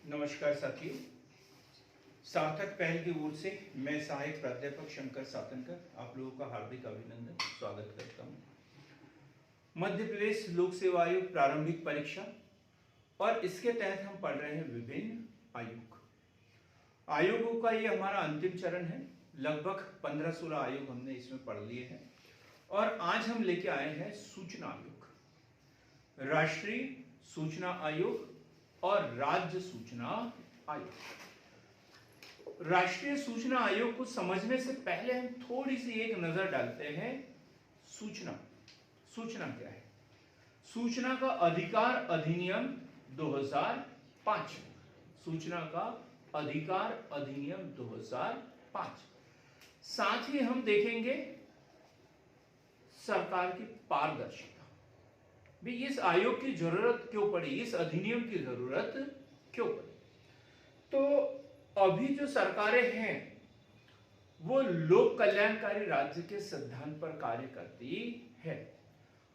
नमस्कार साथियों, सार्थक पहल की ओर से मैं सहायक प्राध्यापक शंकर सातनकर आप लोगों का हार्दिक अभिनंदन स्वागत करता हूं। मध्य प्रदेश लोक सेवा आयोग प्रारंभिक परीक्षा और इसके तहत हम पढ़ रहे हैं विभिन्न आयोगों का ये हमारा अंतिम चरण है। लगभग 15-16 आयोग हमने इसमें पढ़ लिए हैं और आज हम लेके आए हैं सूचना आयोग, राष्ट्रीय सूचना आयोग और राज्य सूचना आयोग। राष्ट्रीय सूचना आयोग को समझने से पहले हम थोड़ी सी एक नजर डालते हैं सूचना क्या है। सूचना का अधिकार अधिनियम 2005, सूचना का अधिकार अधिनियम 2005। साथ ही हम देखेंगे सरकार की पारदर्शिता। भी इस आयोग की जरूरत क्यों पड़ी, इस अधिनियम की जरूरत क्यों पड़ी। तो अभी जो सरकारें हैं वो लोक कल्याणकारी राज्य के सिद्धांत पर कार्य करती है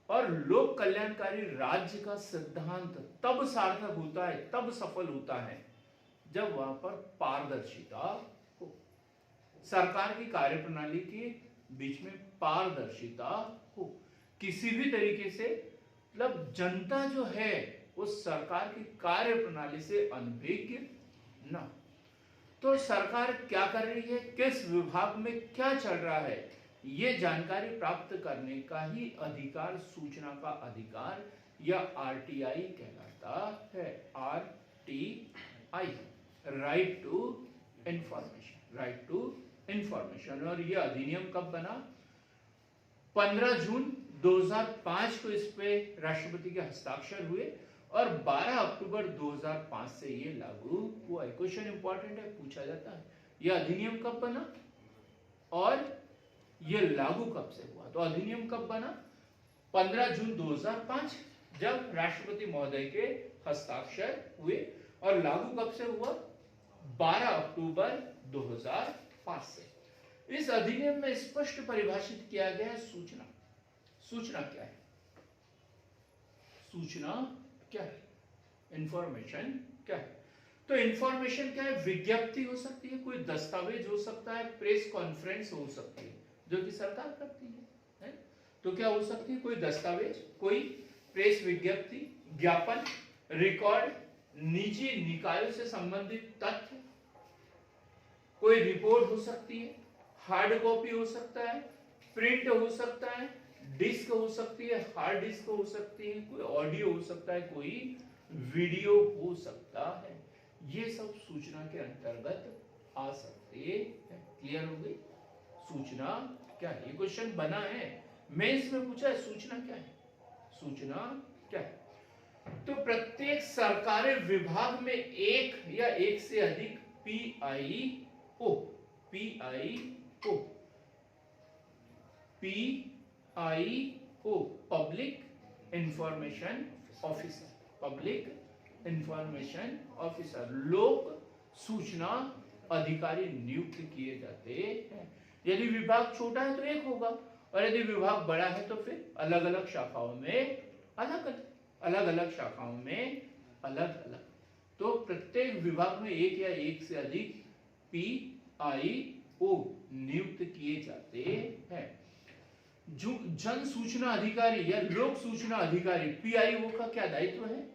और लोक कल्याणकारी राज्य का सिद्धांत तब सार्थक होता है, तब सफल होता है जब वहां पर पारदर्शिता हो। सरकार की कार्यप्रणाली के बीच में पारदर्शिता हो, किसी भी तरीके से मतलब जनता जो है उस सरकार की कार्य प्रणाली से अनभिज्ञ न। तो सरकार क्या कर रही है, किस विभाग में क्या चल रहा है, ये जानकारी प्राप्त करने का ही अधिकार सूचना का अधिकार या आरटीआई कहलाता है। RTI, right to information, right to information. और ये अधिनियम कब बना? 15 जून 2005 को इस पे राष्ट्रपति के हस्ताक्षर हुए और 12 अक्टूबर 2005 से ये लागू हुआ है। क्वेश्चन इंपॉर्टेंट है, पूछा जाता है यह अधिनियम कब बना और यह लागू कब से हुआ। तो अधिनियम कब बना? 15 जून 2005 जब राष्ट्रपति महोदय के हस्ताक्षर हुए और लागू कब से हुआ? 12 अक्टूबर 2005 से। इस अधिनियम में स्पष्ट परिभाषित किया गया है सूचना। सूचना क्या है? सूचना क्या है? इंफॉर्मेशन क्या है? तो इंफॉर्मेशन क्या है? विज्ञप्ति हो सकती है, कोई दस्तावेज हो सकता है, प्रेस कॉन्फ्रेंस हो सकती है जो कि सरकार करती है? तो क्या हो सकती है? कोई दस्तावेज, कोई प्रेस विज्ञप्ति, ज्ञापन, रिकॉर्ड, निजी निकायों से संबंधित तथ्य, कोई रिपोर्ट हो सकती है, हार्ड कॉपी हो सकता है, प्रिंट हो सकता है, डिस्क हो सकती है, हार्ड डिस्क हो सकती है, कोई ऑडियो हो सकता है, कोई वीडियो हो सकता है। ये सब सूचना के अंतर्गत आ सकते हैं। क्लियर हो गई? सूचना क्या है? ये क्वेश्चन बना है, मेंस में पूछा है सूचना क्या है? सूचना क्या है? तो प्रत्येक सरकारी विभाग में एक या एक से अधिक पीआईओ पब्लिक इंफॉर्मेशन ऑफिसर, लोक सूचना अधिकारी नियुक्त किए जाते हैं। यदि विभाग छोटा है तो एक होगा और यदि विभाग बड़ा है तो फिर अलग अलग शाखाओं में अलग अलग। तो प्रत्येक विभाग में एक या एक से अधिक पीआईओ नियुक्त किए जाते हैं। जो जन सूचना अधिकारी या लोक सूचना अधिकारी पीआईओ का क्या दायित्व है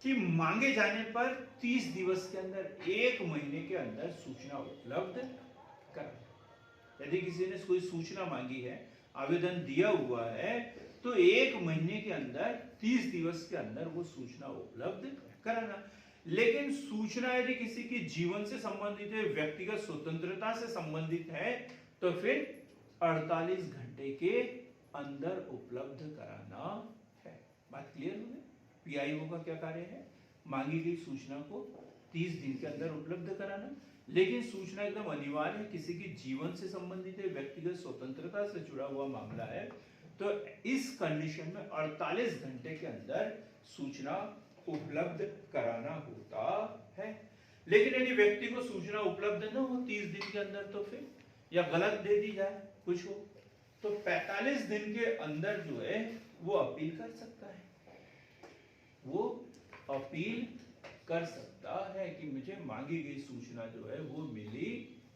कि मांगे जाने पर 30 दिवस के अंदर, 1 महीने के अंदर सूचना उपलब्ध कराना। यदि किसी ने कोई सूचना मांगी है, आवेदन दिया हुआ है, तो 1 महीने के अंदर 30 दिवस के अंदर वो सूचना उपलब्ध कराना। लेकिन सूचना यदि किसी की जीवन से संबंधित है, व्यक्तिगत स्वतंत्रता से संबंधित है, तो फिर 48 घंटे के अंदर उपलब्ध कराना है। बात क्लियर हो गई? पीआईओ का क्या कार्य है? मांगी गई सूचना को 30 दिन के अंदर उपलब्ध कराना। लेकिन सूचना एकदम अनिवार्य है, किसी की जीवन से संबंधित है, व्यक्तिगत स्वतंत्रता से जुड़ा हुआ मामला है, तो इस कंडीशन में 48 घंटे के अंदर सूचना उपलब्ध कराना होता है। लेकिन यदि व्यक्ति को सूचना उपलब्ध न हो 30 दिन के अंदर, तो फिर या गलत दे दी जाए कुछ हो, तो 45 दिन के अंदर जो है वो अपील कर सकता है, वो अपील कर सकता है कि मुझे मांगी गई सूचना जो है वो मिली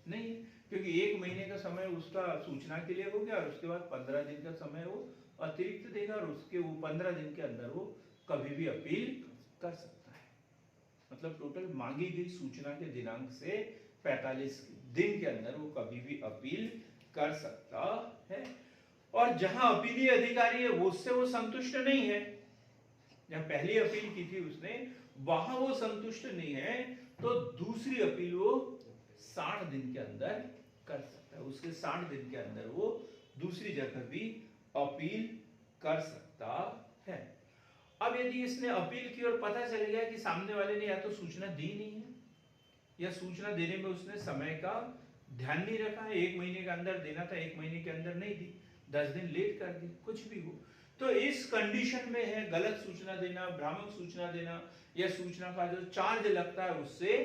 नहीं, क्योंकि 1 महीने का समय उसका सूचना के लिए हो गया और उसके बाद 15 दिन का समय वो अतिरिक्त देगा और उसके वो 15 दिन के अंदर वो कभी भी अपील कर सकता है। मतलब टोटल मांगी गई सूचना के दिनांक से 45 दिन के अंदर वो कभी भी अपील कर सकता है। और जहां अपीली अधिकारी है उससे वो संतुष्ट नहीं है, जहां पहली अपील की थी उसने वहां वो संतुष्ट नहीं है, तो दूसरी अपील वो 60 दिन के अंदर कर सकता है। उसके 60 दिन के अंदर वो दूसरी जगह भी अपील कर सकता है। अब यदि इसने अपील की और पता चल गया कि सामने वाले ने या तो सूचना दी नहीं है या सूचना देने में उसने समय का ध्यान नहीं रखा है, 1 महीने के अंदर देना था 1 महीने के अंदर नहीं दी, 10 दिन लेट कर दी, कुछ भी हो, तो इस कंडीशन में है गलत सूचना देना, भ्रामक सूचना देना या सूचना का जो चार्ज लगता है उससे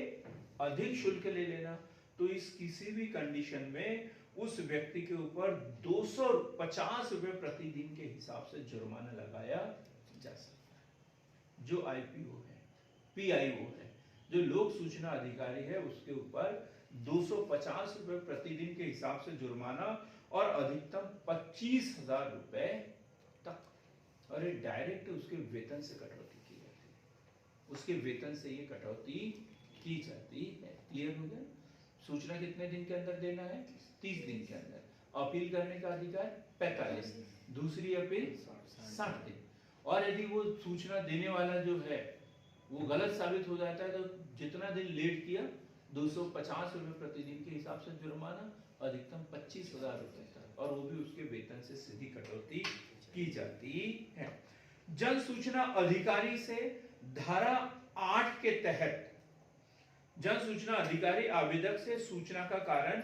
अधिक शुल्क ले लेना। तो इस किसी भी कंडीशन में उस व्यक्ति के ऊपर 250 रुपए प्रतिदिन के हिसाब से जुर्माना लगाया जा सकता है। जो आईपीओ है, पीआईओ है, जो लोक सूचना अधिकारी है, उसके ऊपर 250 रुपए प्रतिदिन के हिसाब से जुर्माना और अधिकतम 25,000 रुपए तक, और ये डायरेक्ट उसके वेतन से कटौती की जाती है, उसके वेतन से ये कटौती की जाती है। क्लियर हो गया? सूचना कितने दिन के अंदर देना है? 30 दिन के अंदर। अपील करने का अधिकार 45, दूसरी अपील 60 दिन। और यदि वो सूचना देने वाला जो है वो गलत साबित हो जाता है तो जितना दिन लेट किया 250 रुपए प्रतिदिन के हिसाब से जुर्माना, अधिकतम 25,000 रुपए तक, और वो भी उसके वेतन से सीधी कटौती की जाती है। जन सूचना अधिकारी से धारा 8 के तहत जन सूचना अधिकारी आवेदक से सूचना का कारण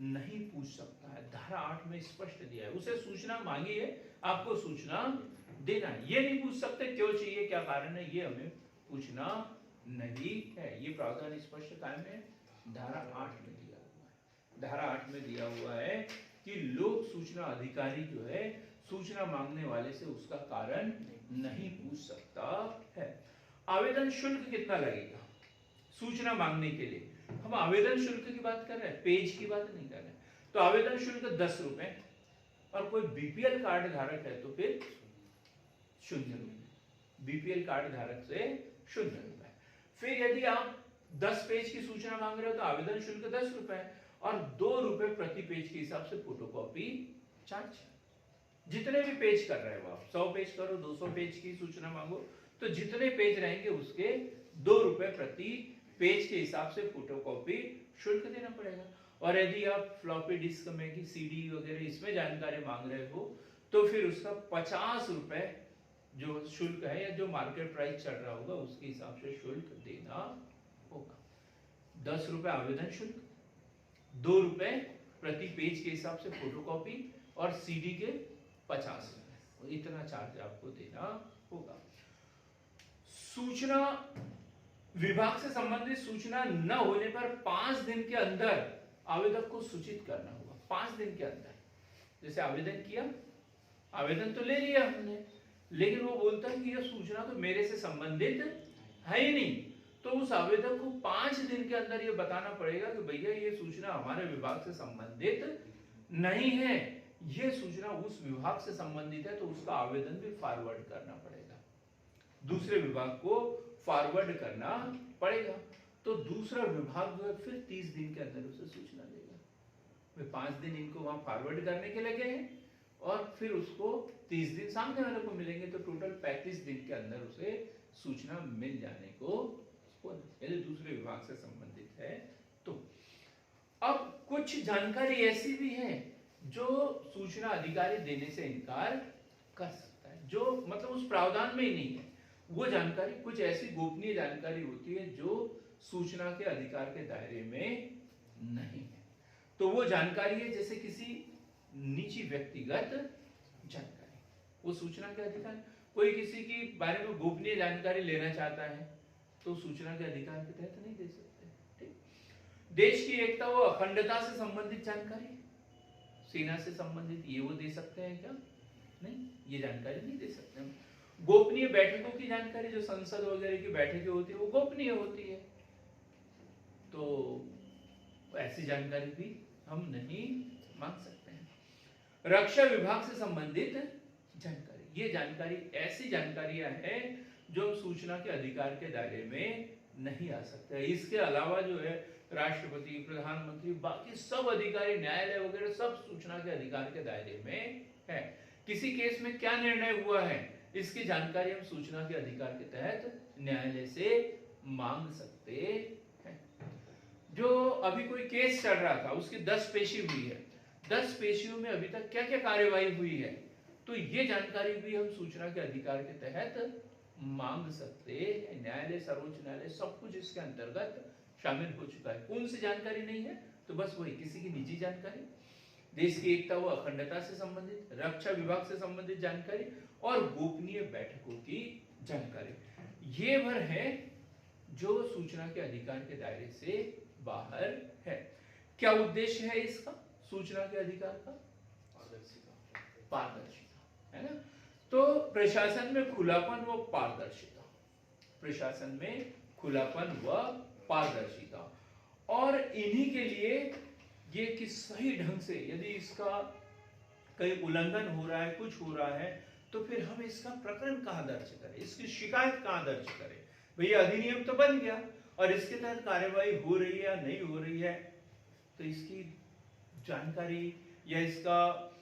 नहीं पूछ सकता है। धारा 8 में स्पष्ट दिया है, उसे सूचना मांगी है, आपको सूचना देना है, ये नहीं पूछ सकते क्यों चाहिए, क्या कारण है, ये हमें पूछना नहीं है। ये प्रावधान स्पष्ट कायम है, धारा 8 में दिया हुआ है। धारा 8 में दिया हुआ है कि लोक सूचना अधिकारी जो है सूचना मांगने वाले से उसका कारण नहीं पूछ सकता है। आवेदन शुल्क कितना लगेगा सूचना मांगने के लिए? हम आवेदन शुल्क की बात कर रहे हैं, पेज की बात नहीं कर रहे हैं। तो आवेदन शुल्क 10 रुपए, और कोई बीपीएल कार्ड धारक है तो फिर 0 रुपए, बीपीएल कार्ड धारक से 0 रुपए। फिर यदि आप 10 पेज की सूचना मांग रहे हो तो आवेदन शुल्क 10 रुपए और 2 रुपए प्रति पेज के हिसाब से फोटोकॉपी चार्ज। जितने भी पेज कर रहे हो आप, 100 पेज करो, 200 पेज की सूचना मांगो, तो जितने पेज रहेंगे उसके 2 रुपए प्रति पेज के हिसाब से फोटोकॉपी शुल्क देना पड़ेगा। और यदि आप फ्लॉपी डिस्क में की सीडी वगैरह इसमें जानकारी मांग रहे हो तो फिर उसका 50 रुपए जो शुल्क है या जो मार्केट प्राइस चल रहा होगा उसके हिसाब से शुल्क देना होगा। 10 रुपए आवेदन शुल्क, 2 रुपए प्रति पेज के हिसाब से फोटोकॉपी और सीडी के 50 रुपए, इतना चार्ज आपको देना होगा। सूचना विभाग से संबंधित सूचना न होने पर 5 दिन के अंदर आवेदक को सूचित करना होगा। 5 दिन के अंदर, जैसे आवेदन किया, आवेदन तो ले लिया हमने, लेकिन वो बोलता है कि यह सूचना तो मेरे से संबंधित है ही नहीं, तो उस आवेदक को 5 दिन के अंदर ये बताना पड़ेगा कि भैया ये सूचना हमारे विभाग से संबंधित नहीं है, ये सूचना उस विभाग से संबंधित है, तो उसका आवेदन भी फॉरवर्ड करना पड़ेगा, दूसरे विभाग को फॉरवर्ड करना पड़ेगा। तो दूसरा विभाग जो है फिर 30 दिन के अंदर उसे सूचना देगा। वे 5 दिन इनको वहां फॉरवर्ड करने के लगे हैं और फिर उसको 30 दिन सामने वाले को मिलेंगे, तो टोटल 35 दिन के अंदर उसे सूचना मिल जाने को यदि दूसरे विभाग से संबंधित है तो। अब कुछ जानकारी ऐसी भी है जो सूचना अधिकारी देने से इनकार कर सकता है, जो मतलब उस प्रावधान में ही नहीं है। वो जानकारी, कुछ ऐसी गोपनीय जानकारी होती है जो सूचना के अधिकार के दायरे में नहीं है। तो वो जानकारी है जैसे किसी निजी व्यक्तिगत जानकारी, वो सूचना के अधिकार। कोई किसी के बारे में गोपनीय जानकारी लेना चाहता है तो सूचना के अधिकार के तहत नहीं दे सकते। ठीक? देश की एकता व अखंडता से संबंधित जानकारी, सेना से संबंधित, ये वो दे सकते हैं क्या? नहीं, ये जानकारी नहीं दे सकते हम। गोपनीय बैठकों की जानकारी, जो संसद वगैरह की बैठकें होती है वो गोपनीय होती है, तो ऐसी जानकारी भी हम नहीं मांग सकते हैं। रक्षा विभाग से संबंधित जानकारी, ये जानकारी ऐसी जानकारियां हैं जो सूचना के अधिकार के दायरे में नहीं आ सकते। इसके अलावा जो है राष्ट्रपति, प्रधानमंत्री, बाकी सब अधिकारी, न्यायालय वगैरह सब सूचना के अधिकार के दायरे में है। किसी केस में क्या निर्णय हुआ है इसकी जानकारी हम सूचना के अधिकार के तहत न्यायालय से मांग सकते हैं। जो अभी कोई केस चल रहा था उसकी 10 पेशी हुई है, 10 पेशियों में अभी तक क्या क्या कार्यवाही हुई है, तो ये जानकारी भी हम सूचना के अधिकार के तहत मांग सकते हैं। न्यायालय, सर्वोच्च न्यायालय सब कुछ इसके अंतर्गत शामिल हो चुका है। कौन सी जानकारी नहीं है, तो बस वही किसी की निजी जानकारी, देश की एकता व अखंडता से संबंधित, रक्षा विभाग से संबंधित जानकारी और गोपनीय बैठकों की जानकारी। ये भर है जो सूचना के अधिकार के दायरे से बाहर है। क्या उद्देश्य है इसका, सूचना के अधिकार का? पारदर्शिता, है ना। तो प्रशासन में खुलापन व पारदर्शिता, प्रशासन में खुलापन व पारदर्शिता, और इन्हीं के लिए ये कि सही ढंग से यदि इसका कहीं उल्लंघन हो रहा है, कुछ हो रहा है, तो फिर हम इसका प्रकरण कहां दर्ज करें, इसकी शिकायत कहां दर्ज करें। भैया अधिनियम तो बन गया और इसके तहत कार्यवाही हो रही है या नहीं हो रही है, तो इसकी जानकारी या इसका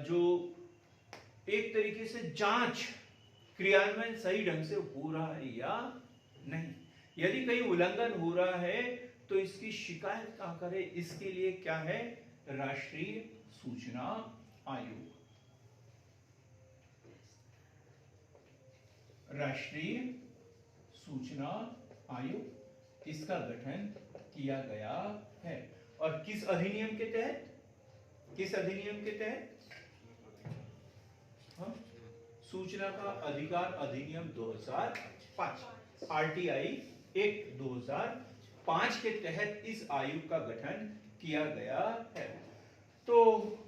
जो एक तरीके से जांच, क्रियान्वयन सही ढंग से हो रहा है या नहीं। यदि कहीं उल्लंघन हो रहा है तो इसकी शिकायत कहां करें, इसके लिए क्या है, राष्ट्रीय सूचना आयोग। राष्ट्रीय सूचना आयोग, इसका गठन किया गया है। और किस अधिनियम के तहत, किस अधिनियम के तहत? सूचना का अधिकार अधिनियम 2005, आरटीआई एक्ट 2005 के तहत इस आयोग का गठन किया गया है। तो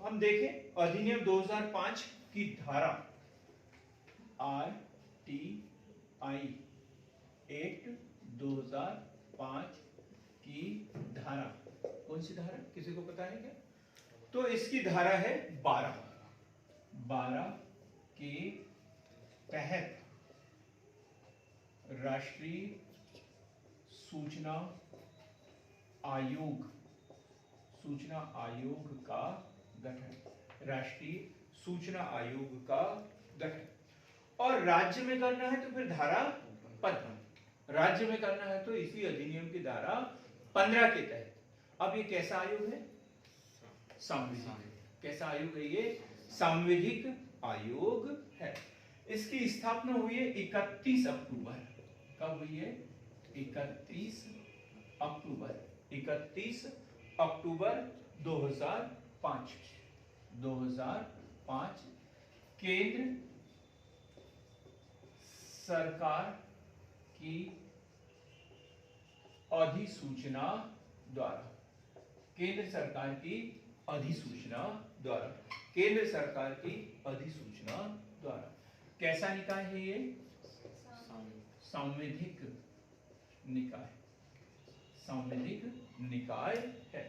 हम देखें अधिनियम 2005 की धारा, आरटीआई एक्ट 2005 की धारा, कौन सी धारा, किसी को पता है क्या? तो इसकी धारा है 12 के तहत राष्ट्रीय सूचना आयोग, सूचना आयोग का गठन, राष्ट्रीय सूचना आयोग का गठन। और राज्य में करना है तो फिर धारा 15, राज्य में करना है तो इसी अधिनियम की धारा 15 के तहत। अब ये कैसा आयोग है? सांविधिक। कैसा आयोग है ये? सांविधिक आयोग है। इसकी स्थापना हुई है 31 अक्टूबर, कब हुई है? 31 अक्टूबर, 31 अक्टूबर 2005, 2005 केंद्र सरकार की अधिसूचना द्वारा, केंद्र सरकार की अधिसूचना द्वारा, केंद्र सरकार की अधिसूचना द्वारा। कैसा निकाय है ये? सांविधिक निकाय, सांविधिक निकाय है।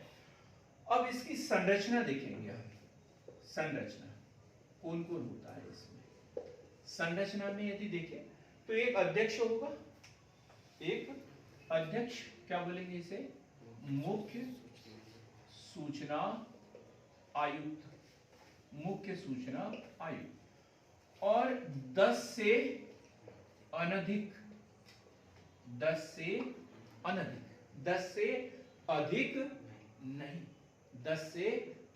अब इसकी संरचना देखेंगे हम। संरचना कौन कौन होता है इसमें? संरचना में यदि देखें तो एक अध्यक्ष होगा, एक अध्यक्ष, क्या बोलेंगे इसे? मुख्य सूचना आयुक्त, मुख्य सूचना आयुक्त। और 10 से अनधिक, 10 से अनधिक, 10 से अधिक नहीं, 10 से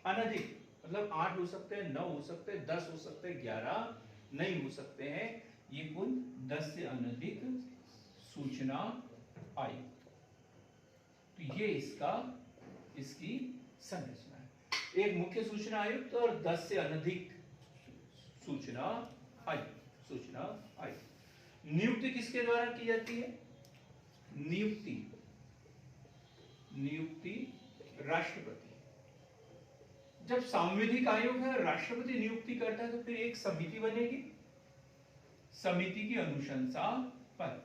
अनधिक मतलब 8 हो सकते हैं, 9 हो सकते हैं, 10 हो सकते हैं, 11 नहीं हो सकते हैं। ये कुल 10 से अनधिक सूचना आयुक्त। तो ये इसका, इसकी संरचना है। एक मुख्य सूचना आयुक्त और 10 से अनधिक सूचना आयुक्त, सूचना आयुक्त। नियुक्ति किसके द्वारा की जाती है? नियुक्ति, नियुक्ति राष्ट्रपति। जब सांविधिक आयोग है, राष्ट्रपति नियुक्ति करता है, तो फिर एक समिति बनेगी, समिति की अनुशंसा पर,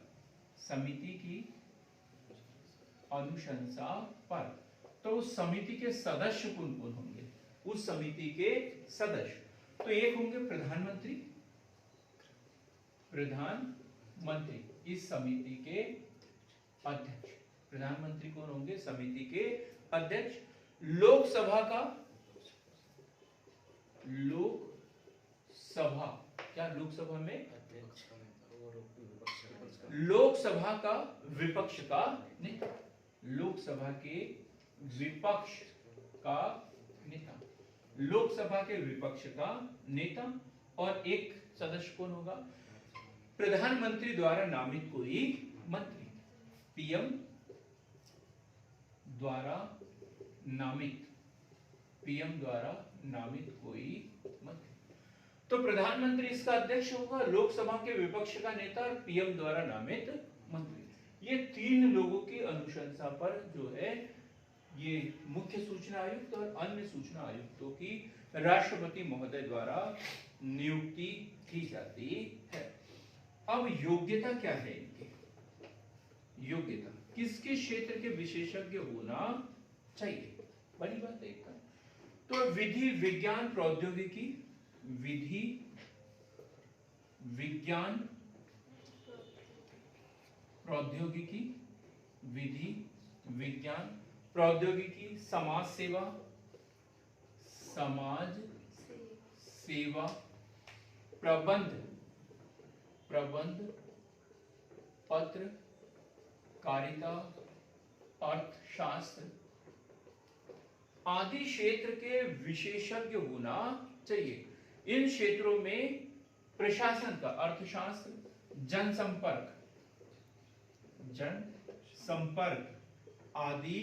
समिति की अनुशंसा पर। तो उस समिति के सदस्य कौन कौन होंगे? उस समिति के सदस्य तो एक होंगे प्रधानमंत्री, प्रधानमंत्री इस समिति के अध्यक्ष। प्रधानमंत्री कौन होंगे? समिति के अध्यक्ष। लोकसभा का, लोकसभा, क्या लोकसभा में लोकसभा का विपक्ष का नेता, लोकसभा के विपक्ष का नेता, लोकसभा के विपक्ष का नेता। और एक सदस्य कौन होगा? प्रधानमंत्री द्वारा नामित कोई मंत्री, पीएम द्वारा नामित, पीएम द्वारा नामित कोई मंत्री। तो प्रधानमंत्री इसका अध्यक्ष होगा, लोकसभा के विपक्ष का नेता और पीएम द्वारा नामित मंत्री। ये तीन लोगों की अनुशंसा पर जो है ये मुख्य सूचना आयुक्त और अन्य सूचना आयुक्तों की राष्ट्रपति महोदय द्वारा नियुक्ति की जाती है। अब योग्यता क्या है इनकी? योग्यता किसके क्षेत्र के विशेषज्ञ होना चाहिए? बड़ी बात है। तो विधि विज्ञान प्रौद्योगिकी, विधि विज्ञान प्रौद्योगिकी, विधि विज्ञान प्रौद्योगिकी, समाज सेवा, समाज सेवा, प्रबंध, प्रबंध पत्रकारिता, अर्थशास्त्र आदि क्षेत्र के विशेषज्ञ होना चाहिए। इन क्षेत्रों में प्रशासन का, अर्थशास्त्र, जनसंपर्क, जनसंपर्क आदि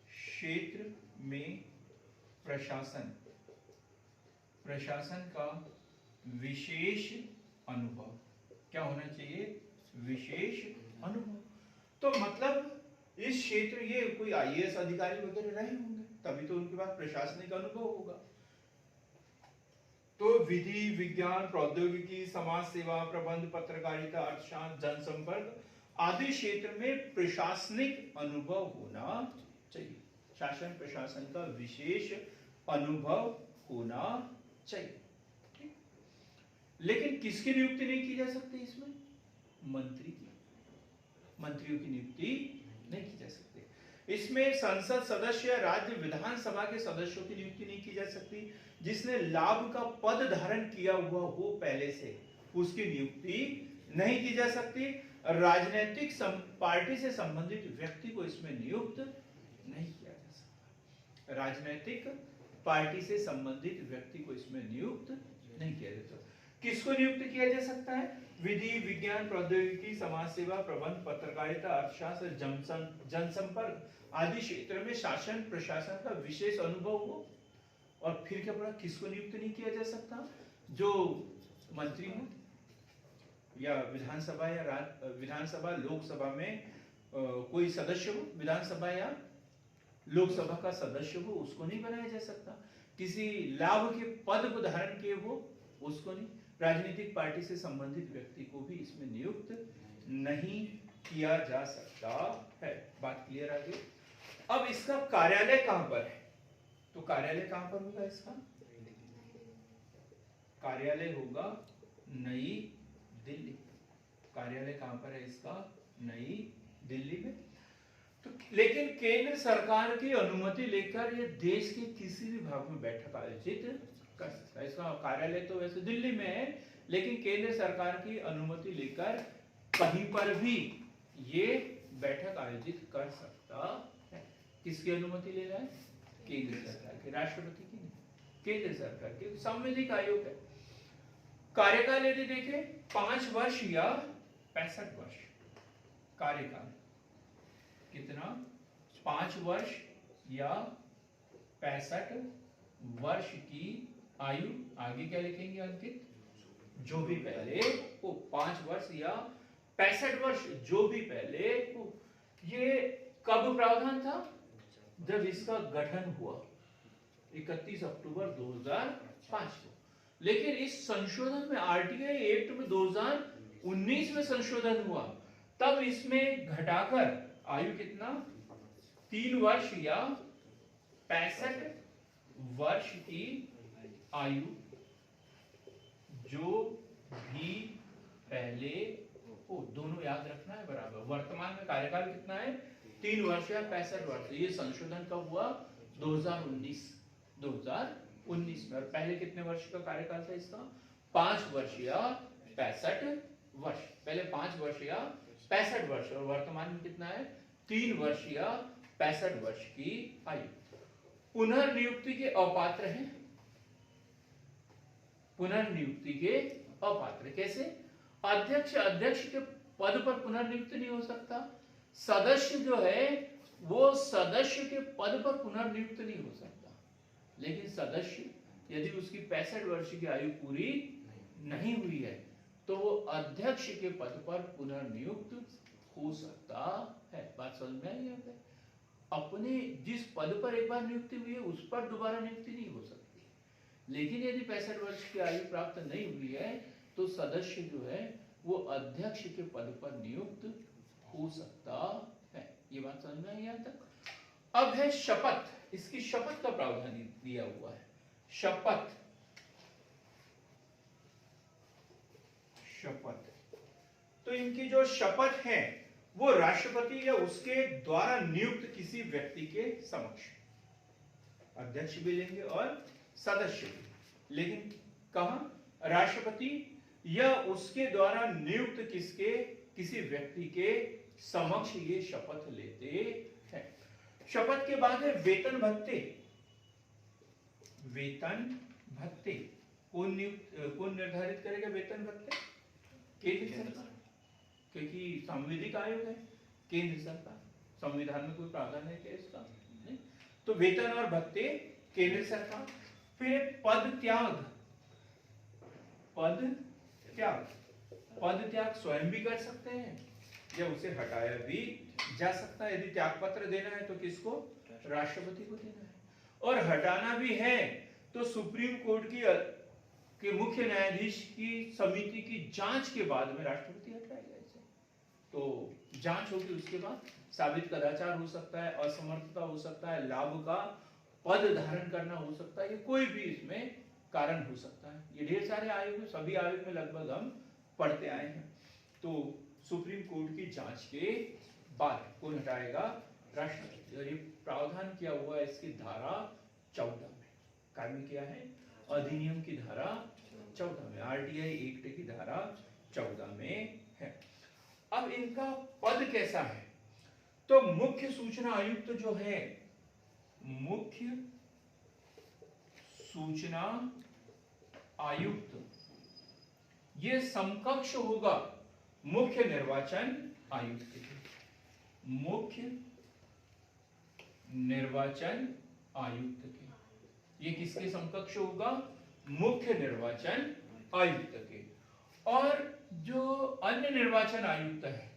क्षेत्र में प्रशासन, प्रशासन का विशेष अनुभव क्या होना चाहिए? विशेष अनुभव। तो मतलब इस क्षेत्र, ये कोई आईएएस अधिकारी वगैरह रहे होंगे तभी तो उनके पास प्रशासनिक अनुभव होगा। तो विधि विज्ञान प्रौद्योगिकी, समाज सेवा, प्रबंध पत्रकारिता, अर्थशास्त्र, जनसंपर्क आदि क्षेत्र में प्रशासनिक अनुभव होना चाहिए। शासन प्रशासन का विशेष अनुभव होना चाहिए। लेकिन किसकी नियुक्ति नहीं की जा सकती इसमें? मंत्री की, मंत्रियों की नियुक्ति नहीं की जा सकती। इसमें संसद सदस्य, राज्य विधानसभा के सदस्यों की नियुक्ति नहीं की जा सकती। जिसने लाभ का पद धारण किया हुआ हो पहले से, उसकी नियुक्ति नहीं की जा सकती। राजनीतिक पार्टी से संबंधित व्यक्ति को इसमें नियुक्त नहीं किया जा सकता। राजनीतिक पार्टी से संबंधित व्यक्ति को इसमें नियुक्त नहीं किया जा सकता। किसको नियुक्त किया जा सकता है? विधि विज्ञान प्रौद्योगिकी, समाज सेवा, प्रबंध पत्रकारिता, अर्थशास्त्र, जनसंपर्क आदि क्षेत्र में शासन प्रशासन का विशेष अनुभव हो। और फिर क्या पड़ा? किसको नियुक्त नहीं किया जा सकता? जो मंत्री हो या विधानसभा या विधानसभा लोकसभा में कोई सदस्य हो, विधानसभा या लोकसभा का सदस्य हो, उसको नहीं बनाया जा सकता। किसी लाभ के पद को धारण किए हो, उसको नहीं। राजनीतिक पार्टी से संबंधित व्यक्ति को भी इसमें नियुक्त नहीं किया जा सकता है। बात क्लियर आ गई? अब इसका कार्यालय कहां पर है? तो कार्यालय कहां पर होगा इसका? कार्यालय होगा नई दिल्ली। कार्यालय कहां पर है इसका? नई दिल्ली में। तो लेकिन केंद्र सरकार की अनुमति लेकर ये देश के किसी भी भाग में बैठक आयोजित कर सकता है। इसका कार्यालय तो वैसे दिल्ली में है, लेकिन केंद्र सरकार की अनुमति लेकर कहीं पर भी ये बैठक आयोजित कर सकता है। किसकी अनुमति ले रहा है? केंद्र सरकार के, राष्ट्रपति की नहीं, केंद्र सरकार के। संवैधानिक आयोग है। कार्यकाल यदि देखें 5 वर्ष या 65 वर्ष कार्यकाल। कितना? 5 वर्ष या 65 वर्ष की आयु। आगे क्या लिखेंगे अंकित? जो भी पहले हो, 5 वर्ष या 65 वर्ष जो भी पहले हो। ये कब प्रावधान था? जब इसका गठन हुआ 31 अक्टूबर 2005 को। लेकिन इस संशोधन में आरटीआई एक्ट में 2019 में संशोधन हुआ, तब इसमें घटाकर आयु कितना 3 वर्ष या 65 वर्ष की आयु जो भी पहले हो, दोनों याद रखना है बराबर। वर्तमान में कार्यकाल कितना है 3 वर्ष या 65 वर्ष। ये संशोधन कब हुआ 2019 में। और पहले कितने वर्ष का कार्यकाल था इसका 5 वर्ष या 65 वर्ष। पहले 5 वर्ष या 65 वर्ष और वर्तमान में कितना है 3 वर्ष या 65 वर्ष की आयु। पुनर्नियुक्ति के अपात्र हैं, पुनर्नियुक्ति के अपात्र कैसे? अध्यक्ष के पद पर पुनर्नियुक्त नहीं हो सकता। सदस्य जो है वो सदस्य के पद पर पुनर्नियुक्त नहीं हो सकता। लेकिन सदस्य यदि उसकी 65 वर्ष की आयु पूरी नहीं हुई है तो वो अध्यक्ष के पद पर पुनर्नियुक्त हो सकता है। बात समझ में आई यहाँ पे? अपने जिस पद पर एक बार नियुक्ति हुई है उस पर दोबारा नियुक्ति नहीं हो सकती। लेकिन यदि 65 वर्ष की आयु प्राप्त नहीं हुई है तो सदस्य जो है वो अध्यक्ष के पद पर नियुक्त हो सकता है। ये बात समझ में आई यहाँ तक? अब है शपथ। इसकी शपथ का प्रावधान दिया हुआ है। शपथ तो इनकी जो शपथ है वो राष्ट्रपति या उसके द्वारा नियुक्त किसी व्यक्ति के समक्ष, अध्यक्ष भी लेंगे और सदस्य भी। लेकिन कहां? राष्ट्रपति या उसके द्वारा नियुक्त किसी व्यक्ति के समक्ष ये शपथ लेते हैं। शपथ के बाद है वेतन भत्ते। वेतन भत्ते कौन निर्धारित करेगा? वेतन भत्ते केंद्र सरकार, क्योंकि संवैधानिक आयोग है केंद्र सरकार। संविधान में कोई प्रावधान है क्या इसका? नहीं। तो वेतन और भत्ते केंद्र सरकार। फिर पद त्याग। पद त्याग स्वयं भी कर सकते हैं या उसे हटाया भी जा सकता है। यदि त्याग पत्र देना है तो किसको? राष्ट्रपति को देना है। और हटाना भी है तो सुप्रीम कोर्ट के मुख्य न्यायाधीश की समिति की जांच के बाद में राष्ट्रपति हटाएगा इसे। तो जांच होगी, उसके बाद साबित कदाचार हो सकता है, असमर्थता हो सकता है, लाभ का पद धारण करना हो सकता है, ये कोई भी इसमें कारण हो सकता है। ये ढेर सारे आयोग में, सभी आयोग में लगभग हम पढ़ते आए हैं। तो सुप्रीम कोर्ट की जांच के बाद कौन हटाएगा? राष्ट्रपति। और ये प्रावधान किया हुआ है इसकी धारा 14 में। कार्य क्या है? अधिनियम की धारा 14 में, आरटीआई एक्ट की धारा 14 में है। अब इनका पद कैसा है? तो मुख्य सूचना आयुक्त जो है, मुख्य सूचना आयुक्त, ये समकक्ष होगा मुख्य निर्वाचन आयुक्त के। मुख्य निर्वाचन आयुक्त के ये किसके समकक्ष होगा? मुख्य निर्वाचन आयुक्त के। और जो अन्य निर्वाचन आयुक्त है,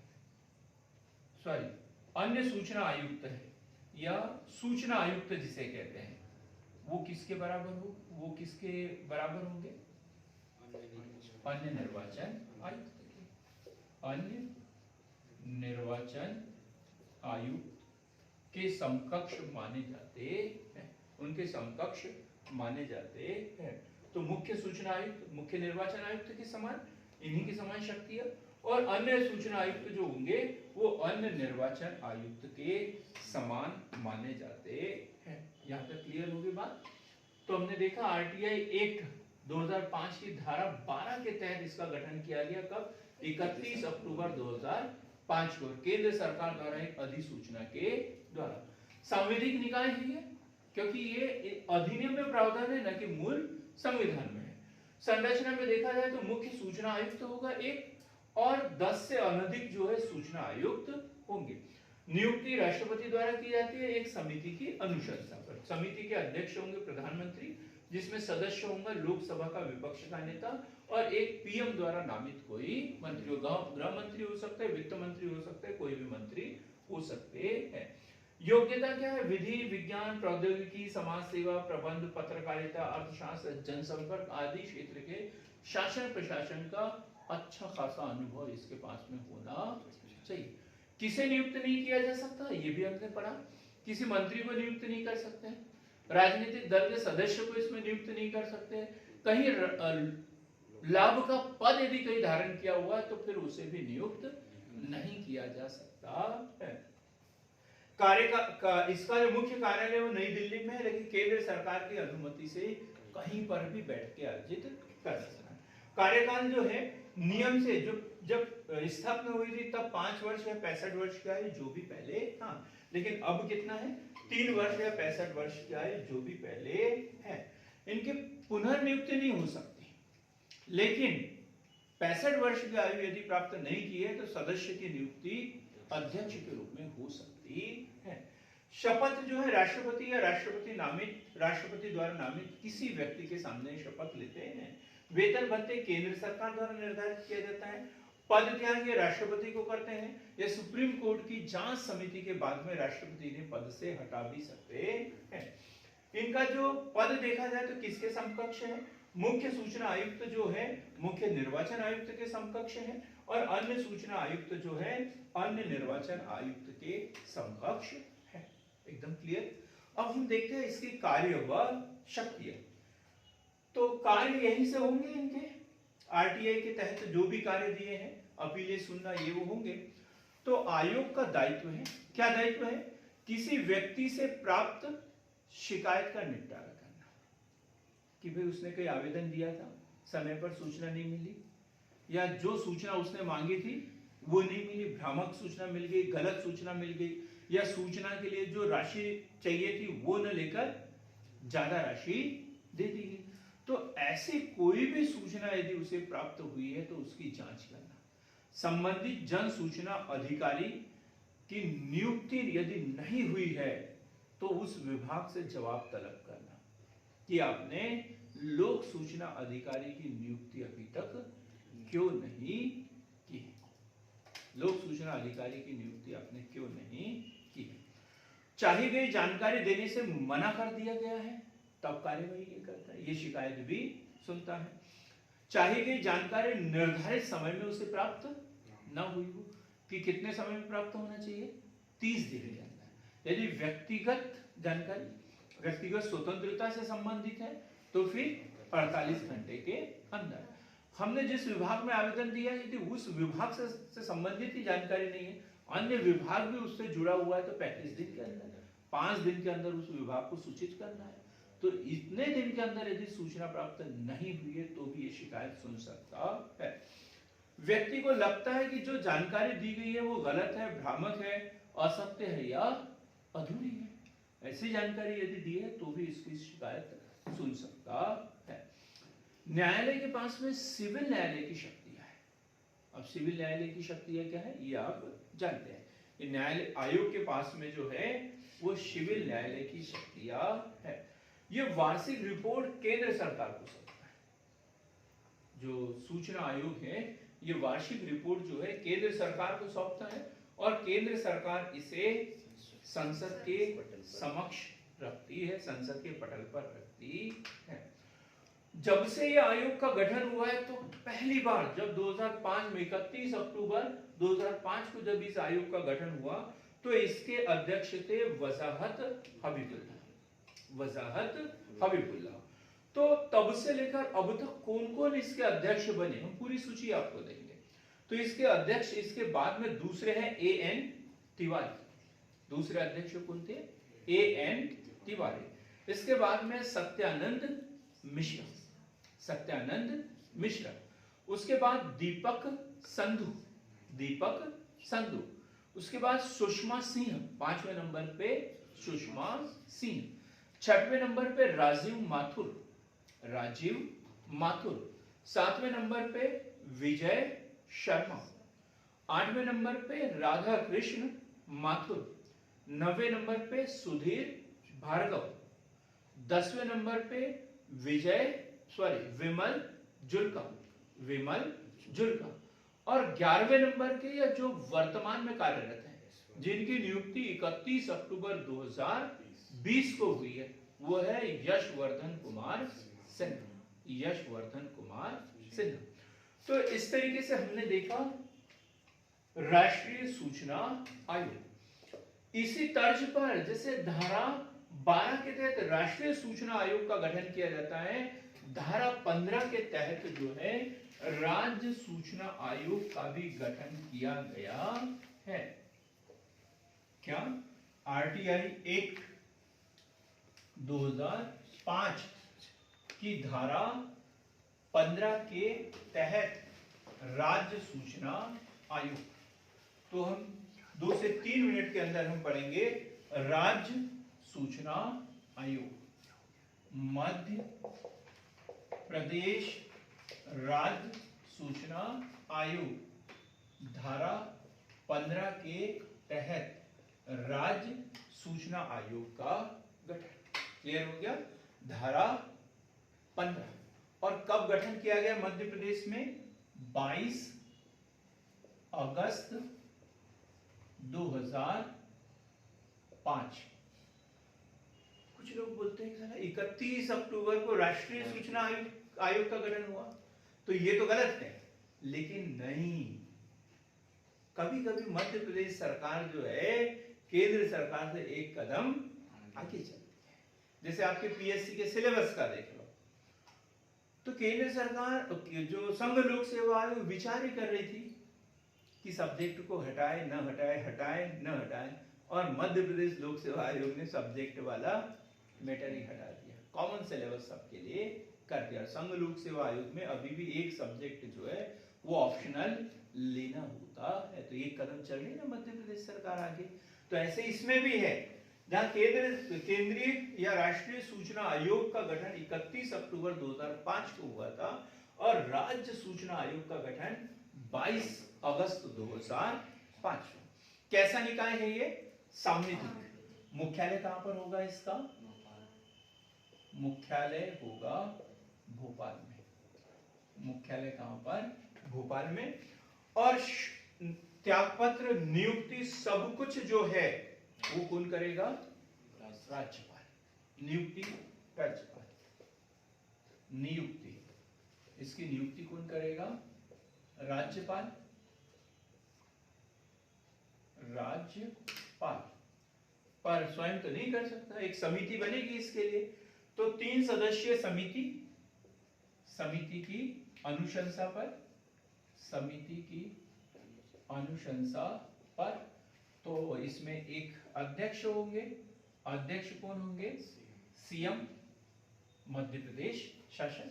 अन्य सूचना आयुक्त है या सूचना आयुक्त जिसे कहते हैं, वो किसके बराबर होंगे? अन्य निर्वाचन आयुक्त के। अन्य निर्वाचन आयुक्त के समकक्ष माने जाते हैं, उनके समकक्ष माने जाते हैं। तो मुख्य सूचना आयुक्त मुख्य निर्वाचन आयुक्त के समान, इन्हीं की समान शक्ति है। और अन्य सूचना आयुक्त जो होंगे वो अन्य निर्वाचन आयुक्त के समान माने जाते हैं। यहाँ तक क्लियर होगी बात? तो हमने देखा आरटीआई एक्ट 2005 की धारा 12 के तहत इसका गठन किया गया। कब? 31 अक्टूबर 2005 को केंद्र सरकार द्वारा एक अधिसूचना के द्वारा। संवैधानिक निकाय है ये, क्योंकि ये अधिनियम में प्रावधान है न कि मूल संविधान में है। संरचना में देखा जाए तो मुख्य सूचना आयुक्त होगा एक, और 10 से अनधिक जो है सूचना आयुक्त होंगे। नियुक्ति राष्ट्रपति द्वारा की जाती है एक समिति की अनुशंसा पर। समिति के अध्यक्ष होंगे प्रधानमंत्री, जिसमें सदस्य होंगे लोकसभा का विपक्ष का नेता और एक पीएम द्वारा नामित कोई मंत्री। गृह मंत्री हो सकता है, वित्त मंत्री हो सकता है, कोई भी मंत्री हो सकते हैं। योग्यता क्या है? विधि, विज्ञान, प्रौद्योगिकी, समाज सेवा, प्रबंध, पत्रकारिता, अर्थशास्त्र, जनसंपर्क आदि क्षेत्र के शासन प्रशासन का अच्छा खासा अनुभव इसके पास में होना चाहिए। किसे नियुक्त नहीं किया जा सकता, ये भी हमने पढ़ा। किसी मंत्री को नियुक्त नहीं कर सकते, राजनीतिक दल के सदस्य को इसमें नियुक्त नहीं कर सकते, कहीं लाभ का पद यदि कहीं धारण किया हुआ है तो फिर उसे भी नियुक्त नहीं किया जा सकता है। कार्य का इसका जो मुख्य कार्यालय वो नई दिल्ली में है, लेकिन केंद्र सरकार की अनुमति से कहीं पर भी बैठ के आयोजित कर सकता है। कार्यकाल जो है नियम से जब स्थापना हुई थी तब 5 वर्ष या 65 वर्ष की आयु जो भी पहले था, लेकिन अब कितना है? 3 वर्ष या 65 वर्ष की आयु जो भी पहले है। इनके पुनर्नियुक्ति नहीं हो सकती, लेकिन 65 वर्ष की आयु यदि प्राप्त नहीं की है तो सदस्य की नियुक्ति अध्यक्ष के रूप में हो सकती है। शपथ जो है राष्ट्रपति या राष्ट्रपति द्वारा नामित किसी व्यक्ति के सामने शपथ लेते हैं। वेतन भत्ते केंद्र सरकार द्वारा निर्धारित किया जाता है। पद त्याग ये राष्ट्रपति को करते हैं, या सुप्रीम कोर्ट की जांच समिति के बाद में राष्ट्रपति ने पद से हटा भी सकते हैं। इनका जो पद देखा जाए तो किसके समकक्ष है? मुख्य सूचना आयुक्त जो है मुख्य निर्वाचन आयुक्त के समकक्ष है, और अन्य सूचना आयुक्त जो है अन्य निर्वाचन आयुक्त के समकक्ष है। एकदम क्लियर। अब हम देखते हैं इसकी कार्य व शक्तियां। तो कार्य यहीं से होंगे इनके, आरटीआई के तहत जो भी कार्य दिए हैं, अपीलें सुनना, ये वो होंगे। तो आयोग का दायित्व है, क्या दायित्व है? किसी व्यक्ति से प्राप्त शिकायत का निपटारा करना, कि भाई उसने कोई आवेदन दिया था, समय पर सूचना नहीं मिली, या जो सूचना उसने मांगी थी वो नहीं मिली, भ्रामक सूचना मिल गई, गलत सूचना मिल गई, या सूचना के लिए जो राशि चाहिए थी वो न लेकर ज्यादा राशि दे दी गई। तो ऐसी कोई भी सूचना यदि उसे प्राप्त हुई है तो उसकी जांच करना। संबंधित जन सूचना अधिकारी की नियुक्ति यदि नहीं हुई है तो उस विभाग से जवाब तलब करना कि आपने लोक सूचना अधिकारी की नियुक्ति अभी तक क्यों नहीं की। लोक सूचना अधिकारी की नियुक्ति आपने क्यों नहीं की। चाही गई जानकारी देने से मना कर दिया गया है तब कार्यवाही ये करता है, ये शिकायत भी सुनता है। चाही गई जानकारी निर्धारित समय में उसे प्राप्त न हुई हो, कि कितने समय में प्राप्त होना चाहिए? 30 दिन के अंदर। यदि व्यक्तिगत जानकारी व्यक्तिगत स्वतंत्रता से संबंधित है तो फिर 48 घंटे के अंदर। हमने जिस विभाग में आवेदन दिया है यदि उस विभाग से संबंधित ही जानकारी नहीं है, अन्य विभाग भी उससे जुड़ा हुआ है तो 35 दिन के अंदर, 5 दिन के अंदर उस विभाग को सूचित करना है। तो इतने दिन के अंदर यदि सूचना प्राप्त नहीं हुई है तो भी ये शिकायत सुन सकता है। व्यक्ति को लगता है कि जो जानकारी दी गई है वो गलत है, भ्रामक है, असत्य है या अधूरी है, ऐसी जानकारी यदि दी है तो भी इसकी शिकायत सुन सकता है। न्यायालय के पास में सिविल न्यायालय की शक्तियां है। अब सिविल न्यायालय की शक्तियां क्या है ये आप जानते हैं। ये न्यायालय आयोग के पास में जो है वो सिविल न्यायालय की शक्तियां है। ये वार्षिक रिपोर्ट केंद्र सरकार को सौंपता है। जो सूचना आयोग है ये वार्षिक रिपोर्ट जो है केंद्र सरकार को सौंपता है और केंद्र सरकार इसे संसद के समक्ष रखती है, संसद के पटल पर रखती है। जब से ये आयोग का गठन हुआ है तो पहली बार जब 2005 में 31 अक्टूबर 2005 को जब इस आयोग का गठन हुआ तो इसके अध्यक्ष थे वजाहत हबीबुल्लाह। तो तब से लेकर अब तक कौन कौन इसके अध्यक्ष बने हम पूरी सूची आपको देंगे। तो इसके अध्यक्ष इसके बाद में दूसरे हैं A.N. तिवारी। दूसरे अध्यक्ष कौन थे? A.N. तिवारी। इसके बाद में सत्यानंद मिश्रा। उसके बाद दीपक संधू। उसके बाद सुषमा सिंह, 5वें नंबर पे सुषमा सिंह। 6वें नंबर पे राजीव माथुर। 7वें नंबर पे विजय शर्मा। 8वें नंबर पे राधा कृष्ण माथुर। 9वें नंबर पे सुधीर भार्गव। 10वें नंबर पे विमल जुल्का। और 11वें नंबर के या जो वर्तमान में कार्यरत है जिनकी नियुक्ति 31 अक्टूबर 2020 को हुई है, वो है यशवर्धन कुमार सिन्हा। यशवर्धन कुमार सिन्हा। तो इस तरीके से हमने देखा राष्ट्रीय सूचना आयोग। इसी तर्ज पर जैसे धारा 12 के तहत राष्ट्रीय सूचना आयोग का गठन किया जाता है, धारा 15 के तहत जो है राज्य सूचना आयोग का भी गठन किया गया है। क्या? आरटीआई एक्ट 2005 की धारा 15 के तहत राज्य सूचना आयोग। तो हम 2 से 3 मिनट के अंदर हम पढ़ेंगे राज्य सूचना आयोग। मध्य प्रदेश राज्य सूचना आयोग धारा 15 के तहत राज्य सूचना आयोग का गठन। क्लियर हो गया? धारा 15। और कब गठन किया गया मध्य प्रदेश में? 22 अगस्त 2005। कुछ लोग बोलते हैं कि 31 अक्टूबर को राष्ट्रीय सूचना आयोग का गठन हुआ, तो ये तो गलत है। लेकिन नहीं, कभी कभी मध्य प्रदेश सरकार जो है केंद्र सरकार से एक कदम आगे चलती है। जैसे आपके पीएससी के सिलेबस का देख लो, तो केंद्र सरकार जो संघ लोक सेवा आयोग विचार ही कर रही थी कि सब्जेक्ट को हटाए न हटाए, हटाए न हटाए, और मध्य प्रदेश लोक सेवा आयोग ने सब्जेक्ट वाला मैटर ही हटा दिया, कॉमन सिलेबस सबके लिए कर दिया। संघ लोक सेवा आयोग में अभी भी एक सब्जेक्ट जो है वो ऑप्शनल लेना होता है। तो एक कदम चल रही है ना मध्य प्रदेश सरकार आगे। तो ऐसे इसमें भी है, जहां केंद्रीय या राष्ट्रीय सूचना आयोग का गठन 31 अक्टूबर 2005 को हुआ था, और राज्य सूचना आयोग का गठन 22 अगस्त 2005। कैसा निकाय है ये? सामूहिक। मुख्यालय कहां पर होगा इसका? मुख्यालय होगा भोपाल में। मुख्यालय कहां पर? भोपाल में। और त्यागपत्र नियुक्ति सब कुछ जो है वो कौन करेगा? राज्यपाल। नियुक्ति राज्यपाल। नियुक्ति, इसकी नियुक्ति कौन करेगा? राज्यपाल। राज्यपाल पर स्वयं तो नहीं कर सकता, एक समिति बनेगी इसके लिए। तो 3 सदस्यीय समिति, समिति की अनुशंसा पर, समिति की अनुशंसा पर, तो इसमें एक अध्यक्ष होंगे। अध्यक्ष कौन होंगे? सीएम, मध्य प्रदेश शासन,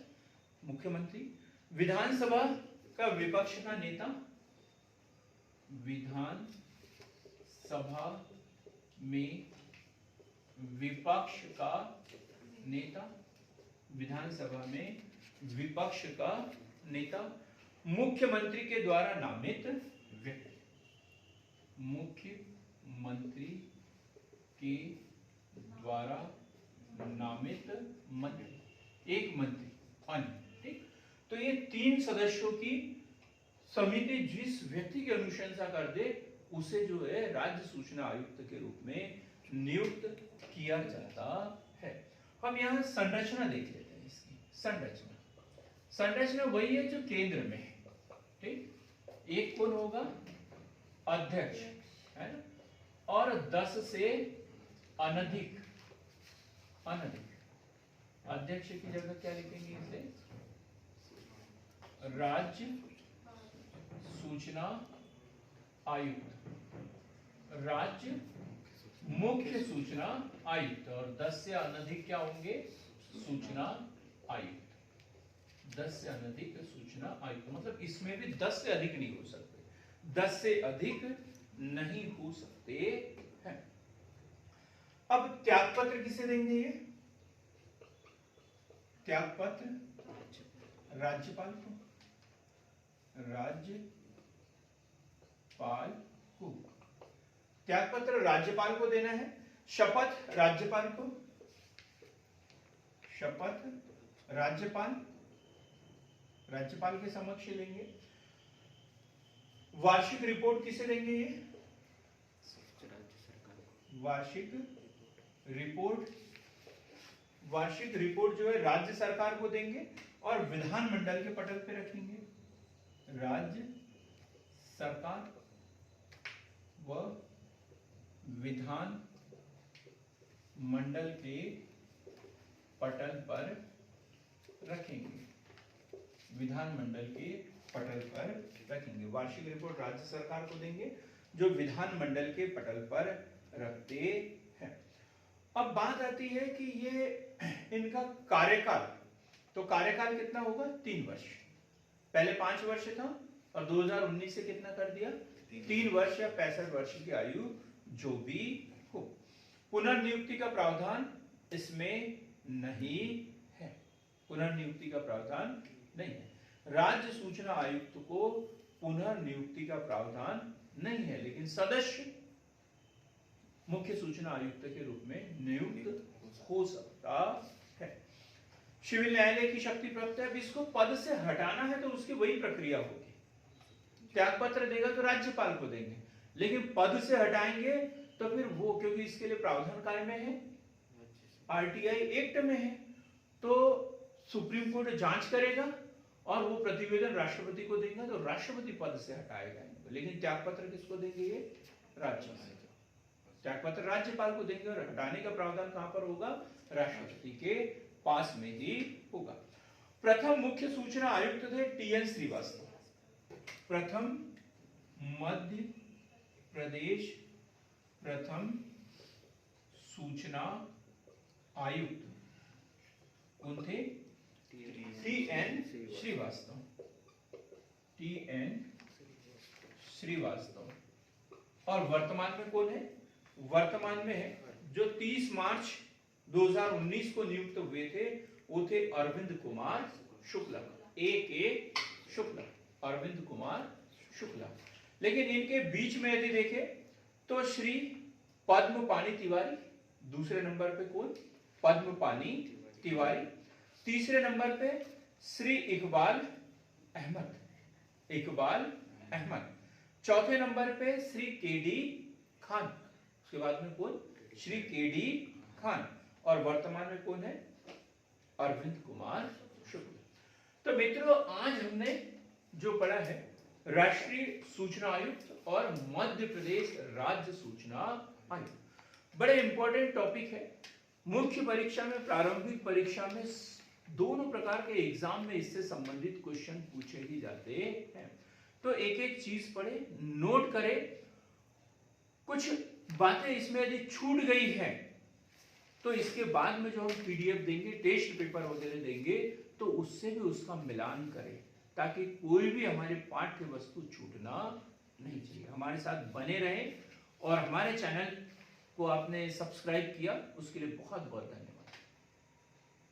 मुख्यमंत्री। विधानसभा का विपक्ष का नेता, विधान सभा में विपक्ष का नेता, विधानसभा में विपक्ष का नेता। मुख्यमंत्री के द्वारा नामित व्यक्ति, मुख्यमंत्री के द्वारा नामित मंत्री, एक मंत्री अन्य। ठीक, तो ये 3 सदस्यों की समिति जिस व्यक्ति की अनुशंसा कर दे उसे जो है राज्य सूचना आयुक्त के रूप में नियुक्त किया जाता है। हम यहाँ संरचना देख लेते हैं इसकी। संरचना वही है जो केंद्र में है। ठीक, एक कौन होगा? अध्यक्ष, है ना, और 10 से अनधिक अध्यक्ष की जगह क्या लिखेंगे इसे? राज्य सूचना आयुक्त, राज्य मुख्य सूचना आयुक्त, और 10 से अनधिक क्या होंगे? सूचना आयुक्त। 10 से अनधिक सूचना आयुक्त, मतलब इसमें भी 10 से अधिक नहीं हो सकते, 10 से अधिक नहीं हो सकते हैं। अब त्यागपत्र किसे देंगे? ये त्यागपत्र राज्यपाल को, राज्यपाल को त्यागपत्र राज्यपाल को देना है। शपथ राज्यपाल को, शपथ राज्यपाल के समक्ष लेंगे। वार्षिक रिपोर्ट किसे देंगे? ये वार्षिक रिपोर्ट, वार्षिक रिपोर्ट जो है राज्य सरकार को देंगे और विधानमंडल के पटल पे रखेंगे। राज्य सरकार व विधान मंडल के पटल पर रखेंगे, विधानमंडल के पटल पर रखेंगे। वार्षिक रिपोर्ट राज्य सरकार को देंगे जो विधानमंडल के पटल पर रखते हैं। अब बात आती है कि ये इनका कार्यकाल, तो कार्यकाल कितना होगा? 3 वर्ष। पहले 5 वर्ष था और 2019 से कितना कर दिया? 3 वर्ष या 65 वर्ष की आयु जो भी हो। पुनर्नियुक्ति का प्रावधान इसमें नहीं है, पुनर्नियुक्ति का प्रावधान नहीं है। राज्य सूचना आयुक्त को पुनर्नियुक्ति का प्रावधान नहीं है, लेकिन सदस्य मुख्य सूचना आयुक्त के रूप में नियुक्त हो सकता है। सिविल न्यायालय की शक्ति प्राप्त है। अब इसको पद से हटाना है तो उसकी वही प्रक्रिया होगी, त्यागपत्र देगा तो राज्यपाल को देंगे, लेकिन पद से हटाएंगे तो फिर वो, क्योंकि इसके लिए प्रावधान काय में है? आरटीआई एक्ट में है, तो सुप्रीम कोर्ट जांच करेगा और वो प्रतिवेदन राष्ट्रपति को देगा तो राष्ट्रपति पद से हटाएगा इनको। लेकिन त्यागपत्र किसको देंगे? ये राज्यपाल, त्यागपत्र राज्यपाल को देंगे और हटाने का प्रावधान कहां पर होगा? राष्ट्रपति के पास में ही होगा। प्रथम मुख्य सूचना आयुक्त थे टीएन श्रीवास्तव। प्रथम मध्य प्रदेश प्रथम सूचना आयुक्त कौन थे? TN Srivastava, TN Srivastava. और वर्तमान में कौन है? वर्तमान में है जो 30 मार्च 2019 को नियुक्त हुए थे, वो थे अरविंद कुमार शुक्ला, ए शुक्ला, अरविंद कुमार शुक्ला। लेकिन इनके बीच में यदि देखें तो श्री पद्मपाणि तिवारी, दूसरे नंबर पे कौन? पद्मपाणि तिवारी। तीसरे नंबर पे श्री इकबाल अहमद, इकबाल अहमद। चौथे नंबर पे श्री केडी खान, उसके बाद में कौन? श्री केडी खान। और वर्तमान में कौन है? अरविंद कुमार शुक्ल। तो मित्रों, आज हमने जो पढ़ा है राष्ट्रीय सूचना आयुक्त और मध्य प्रदेश राज्य सूचना आयुक्त, बड़े इंपॉर्टेंट टॉपिक है। मुख्य परीक्षा में, प्रारंभिक परीक्षा में दोनों प्रकार के एग्जाम में इससे संबंधित क्वेश्चन पूछे ही जाते हैं। तो एक एक चीज पढ़े, नोट करें। कुछ बातें इसमें यदि छूट गई है तो इसके बाद में जो हम पीडीएफ देंगे, टेस्ट पेपर वगैरह देंगे, तो उससे भी उसका मिलान करें ताकि कोई भी हमारे पाठ्य वस्तु छूटना नहीं चाहिए। हमारे साथ बने रहें और हमारे चैनल को आपने सब्सक्राइब किया, उसके लिए बहुत बहुत धन्यवाद।